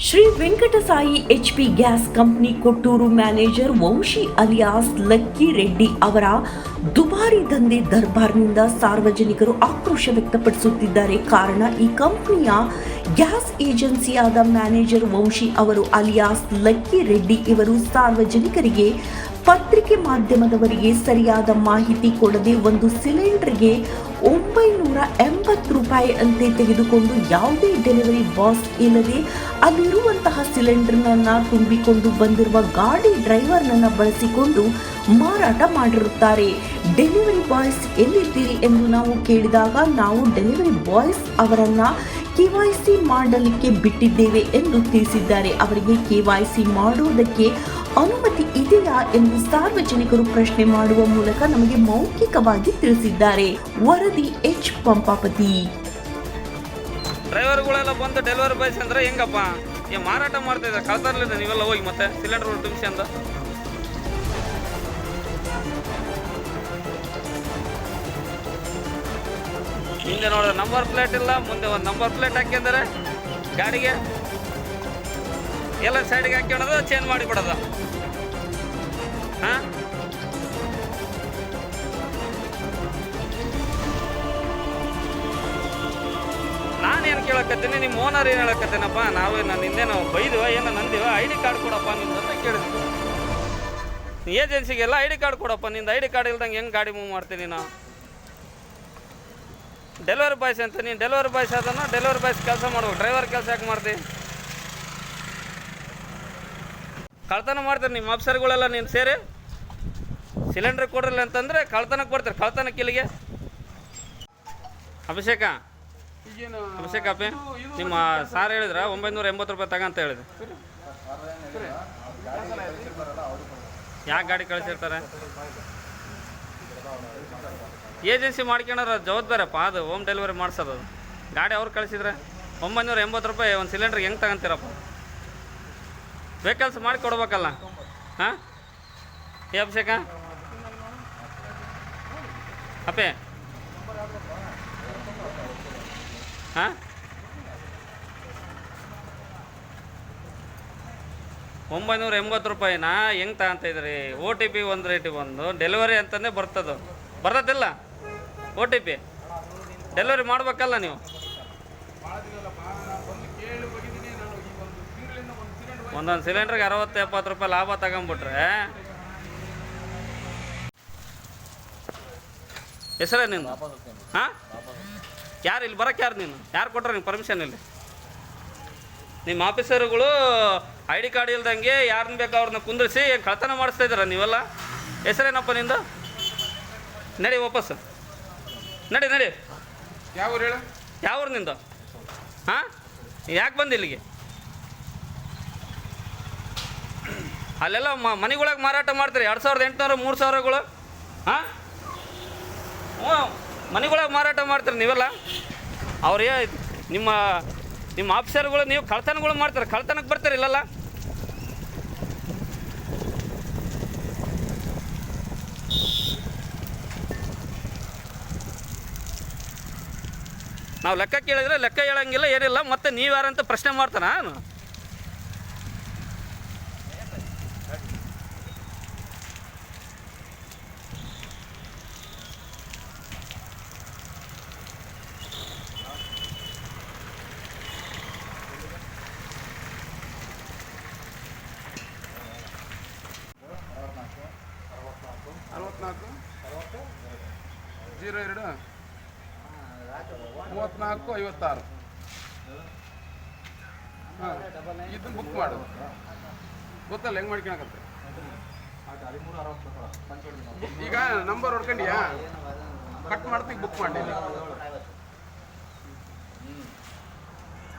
Shri Venkatasai HP gas company Kotturu manager Vamshi alias Lucky Reddy ಅವರ ದುಬಾರಿ ದಂಧೆ ದರ್ಬಾರ್ನಿಂದ ಸಾರ್ವಜನಿಕರು ಆಕ್ರೋಶ ವ್ಯಕ್ತಪಡಿಸುತ್ತಿದ್ದಾರೆ. ಕಾರಣ, ಈ ಕಂಪನಿಯ ಗ್ಯಾಸ್ ಏಜೆನ್ಸಿಯಾದ ಮ್ಯಾನೇಜರ್ ವಂಶಿ ಅವರು ಅಲಿಯಾಸ್ ಲಕ್ಕಿ ರೆಡ್ಡಿ ಇವರು ಸಾರ್ವಜನಿಕರಿಗೆ ಪತ್ರಿಕೆ ಮಾಧ್ಯಮದವರಿಗೆ ಸರಿಯಾದ ಮಾಹಿತಿ ಕೊಡದೆ ಒಂದು ಸಿಲಿಂಡರ್ಗೆ 980 ರೂಪಾಯಿ ಅಂತೆ ತೆಗೆದುಕೊಂಡು ಯಾವುದೇ ಡೆಲಿವರಿ ಬಾಸ್ ಇಲ್ಲದೆ ಅಲ್ಲಿರುವಂತಹ ಸಿಲಿಂಡರ್ನನ್ನ ತುಂಬಿಕೊಂಡು ಬಂದಿರುವ ಗಾಡಿ ಡ್ರೈವರ್ನನ್ನ ಬಳಸಿಕೊಂಡು ಮಾರಾಟ ಮಾಡಿರುತ್ತಾರೆ. ಡೆಲಿವರಿ ಬಾಯ್ಸ್ ಎಲ್ಲಿದ್ದೀರಿ ಎಂದು ನಾವು ಕೇಳಿದಾಗ, ನಾವು ಡೆಲಿವರಿ ಬಾಯ್ಸ್ ಅವರನ್ನ KYC ಮಾಡಲಿಕ್ಕೆ ಬಿಟ್ಟಿದ್ದೇವೆ ಎಂದು ತಿಳಿಸಿದ್ದಾರೆ. ಅವರಿಗೆ KYC ಮಾಡುವುದಕ್ಕೆ ಅನುಮತಿ ಇದೆಯಾ ಎಂದು ಸಾರ್ವಜನಿಕರು ಪ್ರಶ್ನೆ ಮಾಡುವ ಮೂಲಕ ನಮಗೆ ಮೌಖಿಕವಾಗಿ ತಿಳಿಸಿದ್ದಾರೆ. ವರದಿ H ಪಂಪಾಪತಿ. ಡ್ರೈವರ್ಗಳೆಲ್ಲ ಬಂದು ಡೆಲಿವರಿ ಬಾಯ್ಸ್ ಅಂದ್ರೆ ಹೆಂಗಪ್ಪ ಮಾರಾಟ ಮಾಡ್ತಾ ಇದ್ದಾರೆ? ಕಳ್ತಾರಲಿಲ್ಲ ನೀವೆಲ್ಲ ಹೋಗಿ ಮತ್ತೆ ಸಿಲಿಂಡರ್ ತುಂಬಿಸಿ ಅಂತ. ಹಿಂದೆ ನೋಡಿದ್ರೆ ನಂಬರ್ ಪ್ಲೇಟ್ ಇಲ್ಲ, ಮುಂದೆ ಒಂದು ನಂಬರ್ ಪ್ಲೇಟ್ ಹಾಕಿದ್ದಾರೆ ಗಾಡಿಗೆ, ಎಲ್ಲ ಸೈಡ್ಗೆ ಹಾಕ್ಕೊಳ್ಳೋದು, ಚೇಂಜ್ ಮಾಡಿಬಿಡೋದು. ಹಾಂ, ನಾನೇನು ಕೇಳಕತ್ತೀನಿ, ನಿಮ್ಮ ಓನರ್ ಏನು ಹೇಳಕತ್ತೇನಪ್ಪ? ನಾನು ಹಿಂದೇನೋ ಬೈದಿವ, ಏನೋ ನಂದಿವ, ID ಕಾರ್ಡ್ ಕೊಡಪ್ಪ ನಿಂದು ಅಂತ ಕೇಳಿದ್ವಿ. ಏಜೆನ್ಸಿಗೆಲ್ಲ ID ಕಾರ್ಡ್ ಕೊಡಪ್ಪ, ನಿಂದು ID ಕಾರ್ಡ್ ಇಲ್ದಂಗೆ ಹೆಂಗೆ ಗಾಡಿ ಮೂವ್ ಮಾಡ್ತೀನಿ ನಾವು? ಡೆಲಿವರಿ ಬಾಯ್ಸ್ ಅಂತ, ನೀನು ಡೆಲಿವರಿ ಬಾಯ್ಸ್ ಅದನ್ನು ಡೆಲಿವರಿ ಬಾಯ್ಸ್ ಕೆಲಸ ಮಾಡ್ಬೇಕು, ಡ್ರೈವರ್ ಕೆಲಸ ಯಾಕೆ ಮಾಡ್ತೀವಿ? ಕಳ್ತನ ಮಾಡ್ತಾರೆ ನಿಮ್ಮ ಆಫೀಸರ್ಗಳೆಲ್ಲ ನೀನು ಸೇರಿ. ಸಿಲಿಂಡ್ರ್ ಕೊಡ್ರಲ್ಲ ಅಂತಂದರೆ ಕಳ್ತನಕ್ಕೆ ಬರ್ತಾರೆ. ಕಳ್ತನಕ್ಕೆ ಇಲ್ಲಿಗೆ ಅಭಿಷೇಕ ಅಪ್ಪಿ, ನಿಮ್ಮ ಸಾರ್ ಹೇಳಿದ್ರೆ 980 ರೂಪಾಯಿ ತಗಂತ ಹೇಳಿದೆ. ಯಾಕೆ ಗಾಡಿ ಕಳಿಸಿರ್ತಾರೆ? ಏಜೆನ್ಸಿ ಮಾಡ್ಕೊಳೋರ ಜವಾಬ್ದಾರಪ್ಪ, ಅದು ಹೋಮ್ ಡೆಲಿವರಿ ಮಾಡಿಸೋದು. ಗಾಡಿ ಅವ್ರು ಕಳಿಸಿದ್ರೆ 980 ರೂಪಾಯಿ ಒಂದು ಸಿಲಿಂಡ್ರಿಗೆ ಹೆಂಗೆ ತಗೊಂತೀರಪ್ಪ? ವೆಹಿಕಲ್ಸ್ ಮಾಡಿ ಕೊಡ್ಬೇಕಲ್ಲ. ಹಾಂ, ಏ ಅಭಿಷೇಕ ಅಪ್ಪೆ, ಹಾಂ, 980 ರೂಪಾಯಿನ ಹೆಂಗೆ ತಗೊಂತ ಇದ್ರಿ? OTP ಒಂದು ರೇಟಿಗೆ ಬಂದು ಡೆಲಿವರಿ ಅಂತಂದೇ ಬರ್ತದಿಲ್ಲ. OTP ಡೆಲಿವರಿ ಮಾಡ್ಬೇಕಲ್ಲ ನೀವು. ಒಂದೊಂದು ಸಿಲಿಂಡ್ರಿಗೆ 60-70 ರೂಪಾಯಿ ಲಾಭ ತಗೊಂಬಿಟ್ರೆ ಹೆಸರೇ ನಿಂದು? ಹಾಂ, ಯಾರು ಇಲ್ಲಿ ಬರೋಕ್ಕೆ? ಯಾರು ಕೊಟ್ರೆ ನಿಮ್ಗೆ ಪರ್ಮಿಷನ್? ಇಲ್ಲಿ ನಿಮ್ಮ ಆಫೀಸರ್ಗಳು ID ಕಾರ್ಡ್ ಇಲ್ದಂಗೆ ಯಾರನ್ನ ಬೇಕು ಅವ್ರನ್ನ ಕುಂದಿರಿಸಿ ಕಳ್ತನ ಮಾಡಿಸ್ತಾ ಇದ್ದೀರ ನೀವೆಲ್ಲ. ಹೆಸರೇನಪ್ಪ ನಿಂದು? ನಡಿ ವಾಪಸ್ ನಡಿ. ಯಾವ ಊರು ಹೇಳು? ಯಾವ ಊರು ನಿಂದು? ಹಾಂ, ಯಾಕೆ ಬಂದು ಇಲ್ಲಿಗೆ? ಅಲ್ಲೆಲ್ಲ ಮನೆಗೊಳಗೆ ಮಾರಾಟ ಮಾಡ್ತೀರಿ 2800 3000ಗಳು. ಹಾಂ, ಹ್ಞೂ, ಮನೆಗೊಳಗೆ ಮಾರಾಟ ಮಾಡ್ತೀರಿ ನೀವೆಲ್ಲ. ಅವ್ರೇ ನಿಮ್ಮ ಆಫೀಸರ್ಗಳು ನೀವು ಕಳ್ತನಗಳು ಮಾಡ್ತಾರೆ. ಕಳ್ತನಕ್ಕೆ ಬರ್ತಾರೆ ಇಲ್ಲಲ್ಲ? ನಾವು ಲೆಕ್ಕ ಕೇಳಿದ್ರೆ ಲೆಕ್ಕ ಹೇಳಂಗಿಲ್ಲ, ಏನಿಲ್ಲ. ಮತ್ತೆ ನೀವು ಯಾರಂತ ಪ್ರಶ್ನೆ ಮಾಡ್ತಾನ? ಹಾಂ, ಇದನ್ನು ಬುಕ್ ಮಾಡು. ಗೊತ್ತಲ್ಲ ಹೆಂಗೆ ಮಾಡ್ಕೊಳಕತ್ತೆ? ಈಗ ನಂಬರ್ ಹೊಡ್ಕೊಂಡಿಯಾ? ಕಟ್ ಮಾಡ್ತೀವಿ, ಬುಕ್ ಮಾಡಿ.